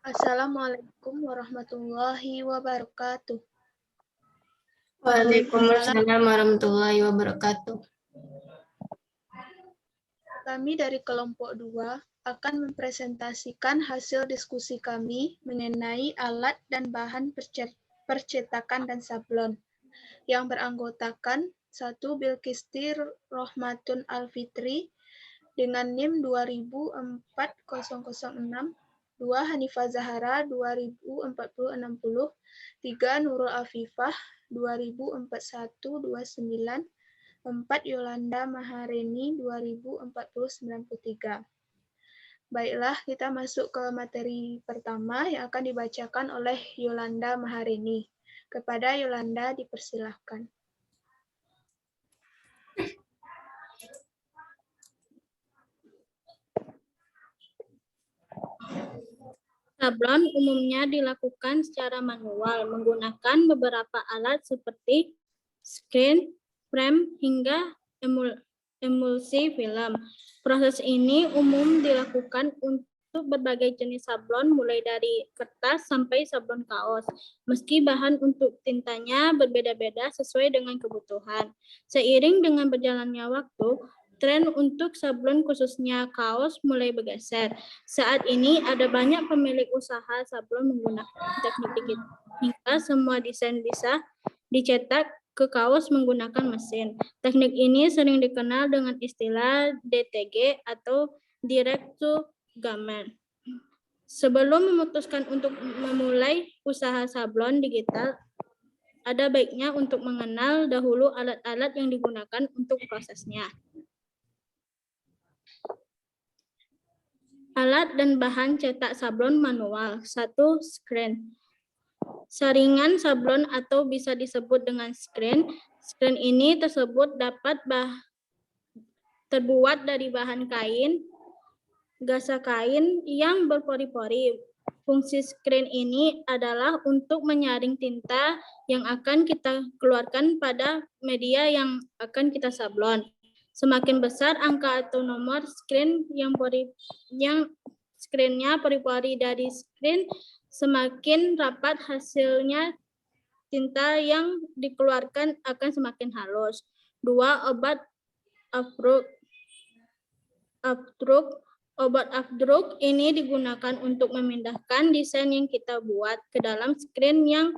Assalamualaikum warahmatullahi wabarakatuh. Waalaikumsalam warahmatullahi wabarakatuh. Kami dari kelompok 2 akan mempresentasikan hasil diskusi kami mengenai alat dan bahan percetakan dan sablon yang beranggotakan 1 Bilqisti Rohmatun Alfitri dengan NIM 204006, 2 Hanifah Zahara 204060, 3 Nurul Afifah 204129, 4 Yolanda Mahareni 204093. Baiklah, kita masuk ke materi pertama yang akan dibacakan oleh Yolanda Mahareni. Kepada Yolanda dipersilahkan. Sablon umumnya dilakukan secara manual menggunakan beberapa alat seperti screen, frame, hingga emulsi film. Proses ini umum dilakukan untuk berbagai jenis sablon mulai dari kertas sampai sablon kaos, meski bahan untuk tintanya berbeda-beda sesuai dengan kebutuhan. Seiring dengan berjalannya waktu, tren untuk sablon khususnya kaos mulai bergeser. Saat ini ada banyak pemilik usaha sablon menggunakan teknik digital hingga semua desain bisa dicetak ke kaos menggunakan mesin. Teknik ini sering dikenal dengan istilah DTG atau Direct to Garment. Sebelum memutuskan untuk memulai usaha sablon digital, ada baiknya untuk mengenal dahulu alat-alat yang digunakan untuk prosesnya. Alat dan bahan cetak sablon manual. 1. Screen. Saringan sablon atau bisa disebut dengan screen. Screen ini dapat terbuat dari bahan kain, gasa kain yang berpori-pori. Fungsi screen ini adalah untuk menyaring tinta yang akan kita keluarkan pada media yang akan kita sablon. Semakin besar angka atau nomor screen yang screen-nya pori-pori dari screen, semakin rapat hasilnya, tinta yang dikeluarkan akan semakin halus. 2. Obat afdruk. Obat afdruk ini digunakan untuk memindahkan desain yang kita buat ke dalam screen yang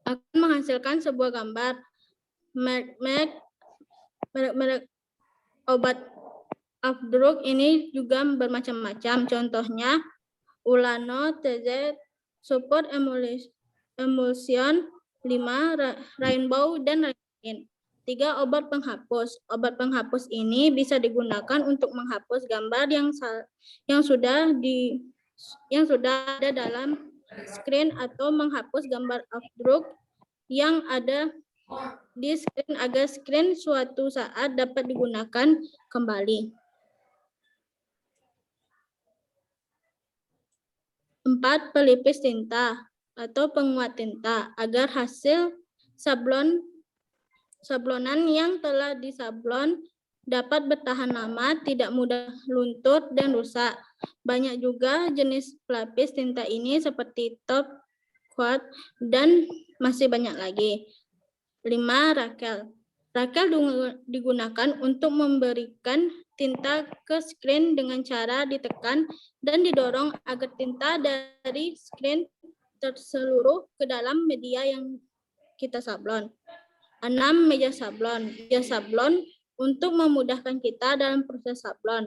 akan menghasilkan sebuah gambar. Merek obat afdruk ini juga bermacam-macam. Contohnya Ulano, TZ, Support Emulsion, 5, Rainbow, dan lain-lain. 3. Obat penghapus. Obat penghapus ini bisa digunakan untuk menghapus gambar yang sudah ada dalam screen atau menghapus gambar afdruk yang ada di screen agar screen suatu saat dapat digunakan kembali. 4. Pelipis tinta atau penguat tinta agar hasil sablonan yang telah disablon dapat bertahan lama, tidak mudah luntur dan rusak. Banyak juga jenis pelapis tinta ini seperti top, quad, dan masih banyak lagi. 5. Rakel. Rakel digunakan untuk memberikan tinta ke screen dengan cara ditekan dan didorong agar tinta dari screen terseluruh ke dalam media yang kita sablon. 6. Meja sablon. Meja sablon untuk memudahkan kita dalam proses sablon.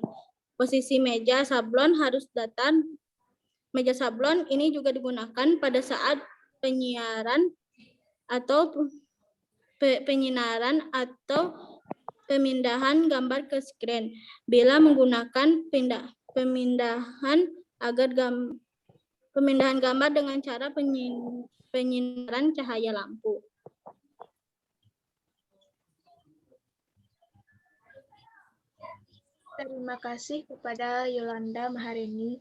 Posisi meja sablon harus datar. Meja sablon ini juga digunakan pada saat penyinaran atau pemindahan gambar ke screen. Bila menggunakan pemindahan gambar dengan cara penyinaran cahaya lampu. Terima kasih kepada Yolanda Mahareni.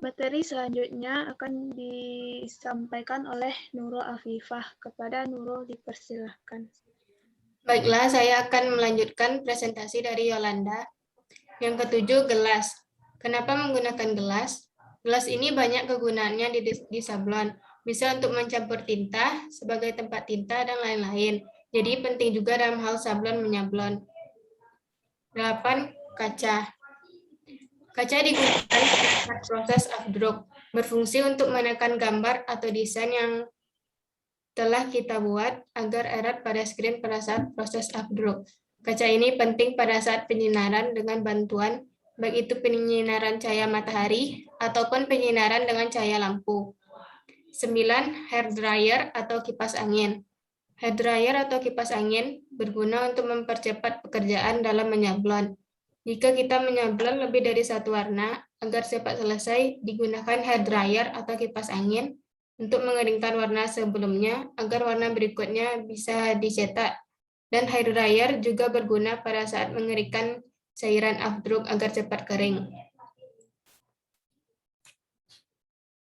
Materi selanjutnya akan disampaikan oleh Nurul Afifah. Kepada Nurul dipersilahkan. Baiklah, saya akan melanjutkan presentasi dari Yolanda. Yang ketujuh, gelas. Kenapa menggunakan gelas? Gelas ini banyak kegunaannya di sablon. Bisa untuk mencampur tinta, sebagai tempat tinta, dan lain-lain. Jadi penting juga dalam hal sablon menyablon. 8. Kaca. Kaca digunakan saat proses afdruk, berfungsi untuk menekan gambar atau desain yang telah kita buat agar erat pada screen pada saat proses afdruk. Kaca ini penting pada saat penyinaran dengan bantuan, baik itu penyinaran cahaya matahari ataupun penyinaran dengan cahaya lampu. 9. Hair dryer atau kipas angin. Hair dryer atau kipas angin berguna untuk mempercepat pekerjaan dalam menyablon. Jika kita menyablon lebih dari satu warna, agar cepat selesai, digunakan hair dryer atau kipas angin untuk mengeringkan warna sebelumnya agar warna berikutnya bisa dicetak. Dan hair dryer juga berguna pada saat mengeringkan cairan afdruk agar cepat kering.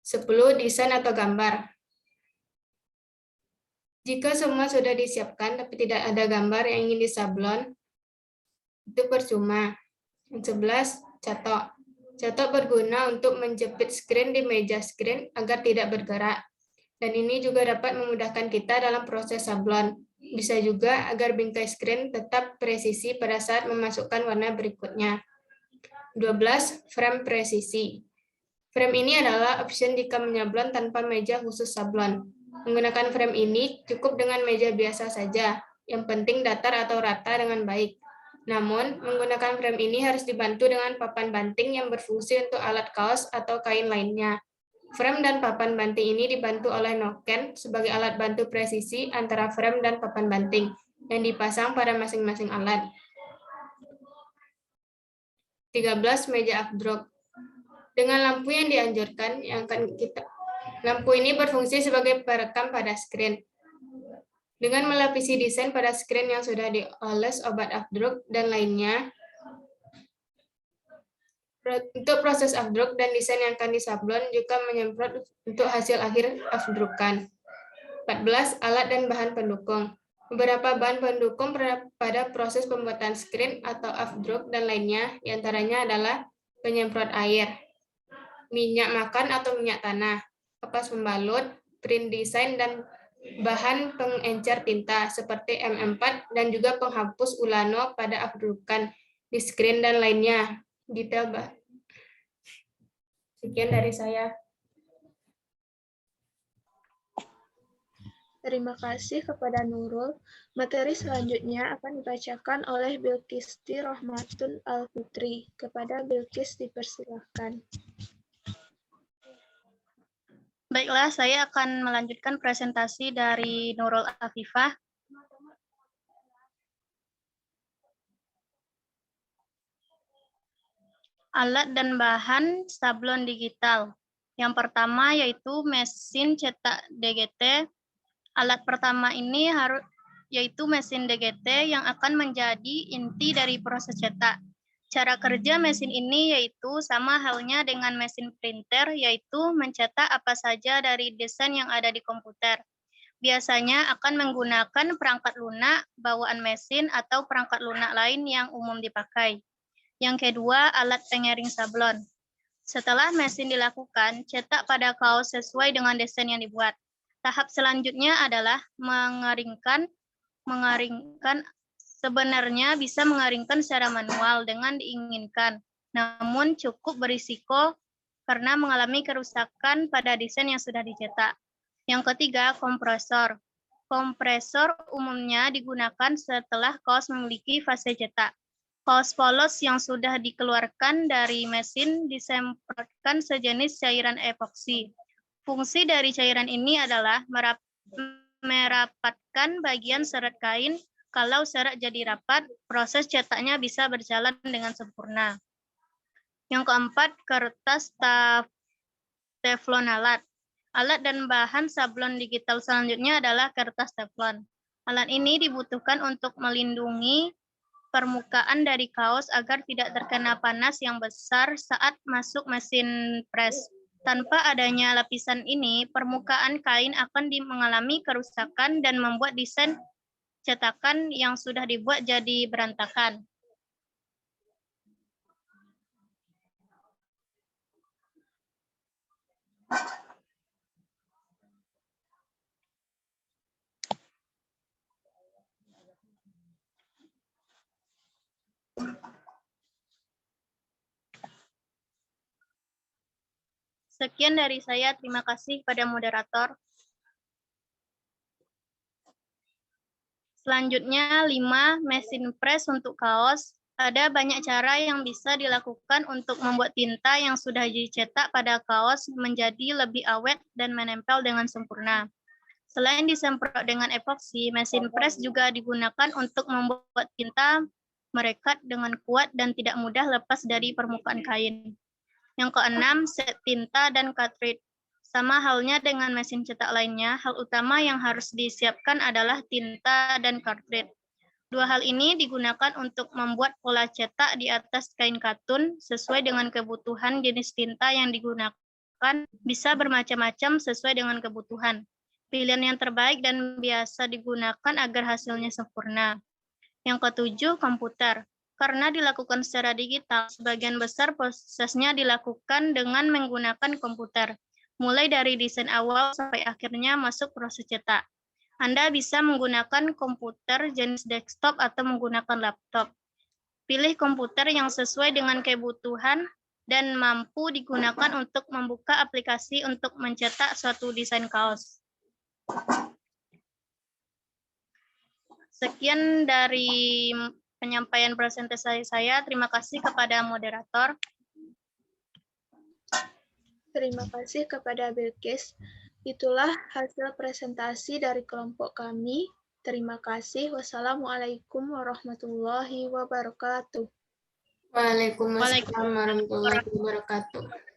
10. Desain atau gambar. Jika semua sudah disiapkan tapi tidak ada gambar yang ingin disablon, itu percuma. Yang 11. Catok. Catok berguna untuk menjepit screen di meja screen agar tidak bergerak. Dan ini juga dapat memudahkan kita dalam proses sablon. Bisa juga agar bingkai screen tetap presisi pada saat memasukkan warna berikutnya. 12. Frame presisi. Frame ini adalah option jika menyablon tanpa meja khusus sablon. Menggunakan frame ini cukup dengan meja biasa saja, yang penting datar atau rata dengan baik. Namun, menggunakan frame ini harus dibantu dengan papan banting yang berfungsi untuk alat kaos atau kain lainnya. Frame dan papan banting ini dibantu oleh noken sebagai alat bantu presisi antara frame dan papan banting, yang dipasang pada masing-masing alat. 13. Meja afdruk. Dengan lampu yang dianjurkan, lampu ini berfungsi sebagai perekam pada screen. Dengan melapisi desain pada screen yang sudah dioles obat afdruk dan lainnya, untuk proses afdruk dan desain yang akan disablon juga menyemprot untuk hasil akhir afdrukan. 14. Alat dan bahan pendukung. Beberapa bahan pendukung pada proses pembuatan screen atau afdruk dan lainnya, diantaranya adalah penyemprot air, minyak makan atau minyak tanah, kapas pembalut, print design, dan bahan pengencer tinta seperti M4 dan juga penghapus ulano pada afdrukan di screen dan lainnya. Detail sekian dari saya. Terima kasih kepada Nurul. Materi selanjutnya akan dibacakan oleh Bilqisti Rohmatun Al-Fitri. Kepada Bilqis dipersilahkan. Baiklah, saya akan melanjutkan presentasi dari Nurul Afifah. Alat dan bahan sablon digital. Yang pertama yaitu mesin cetak DGT. Alat pertama ini yaitu mesin DGT yang akan menjadi inti dari proses cetak. Cara kerja mesin ini yaitu sama halnya dengan mesin printer, yaitu mencetak apa saja dari desain yang ada di komputer. Biasanya akan menggunakan perangkat lunak, bawaan mesin, atau perangkat lunak lain yang umum dipakai. Yang kedua, alat pengering sablon. Setelah mesin dilakukan, cetak pada kaos sesuai dengan desain yang dibuat. Tahap selanjutnya adalah mengeringkan. Sebenarnya bisa mengeringkan secara manual dengan diinginkan, namun cukup berisiko karena mengalami kerusakan pada desain yang sudah dicetak. Yang ketiga, kompresor. Kompresor umumnya digunakan setelah kaos memiliki fase cetak. Kaos polos yang sudah dikeluarkan dari mesin disemprotkan sejenis cairan epoksi. Fungsi dari cairan ini adalah merapatkan bagian serat kain. Kalau serat jadi rapat, proses cetaknya bisa berjalan dengan sempurna. Yang keempat, kertas teflon alat. Alat dan bahan sablon digital selanjutnya adalah kertas teflon. Alat ini dibutuhkan untuk melindungi permukaan dari kaos agar tidak terkena panas yang besar saat masuk mesin press. Tanpa adanya lapisan ini, permukaan kain akan mengalami kerusakan dan membuat desain cetakan yang sudah dibuat jadi berantakan. Sekian dari saya. Terima kasih kepada moderator. Selanjutnya, 5. Mesin press untuk kaos. Ada banyak cara yang bisa dilakukan untuk membuat tinta yang sudah dicetak pada kaos menjadi lebih awet dan menempel dengan sempurna. Selain disemprot dengan epoksi, mesin press juga digunakan untuk membuat tinta merekat dengan kuat dan tidak mudah lepas dari permukaan kain. Yang keenam, set tinta dan cartridge. Sama halnya dengan mesin cetak lainnya, hal utama yang harus disiapkan adalah tinta dan cartridge. Dua hal ini digunakan untuk membuat pola cetak di atas kain katun sesuai dengan kebutuhan jenis tinta yang digunakan, bisa bermacam-macam sesuai dengan kebutuhan. Pilihan yang terbaik dan biasa digunakan agar hasilnya sempurna. Yang ketujuh, komputer. Karena dilakukan secara digital, sebagian besar prosesnya dilakukan dengan menggunakan komputer, mulai dari desain awal sampai akhirnya masuk proses cetak. Anda bisa menggunakan komputer jenis desktop atau menggunakan laptop. Pilih komputer yang sesuai dengan kebutuhan dan mampu digunakan untuk membuka aplikasi untuk mencetak suatu desain kaos. Sekian dari penyampaian presentasi saya. Terima kasih kepada moderator. Terima kasih kepada Bilqis. Itulah hasil presentasi dari kelompok kami. Terima kasih. Wassalamualaikum warahmatullahi wabarakatuh. Waalaikumsalam warahmatullahi wabarakatuh.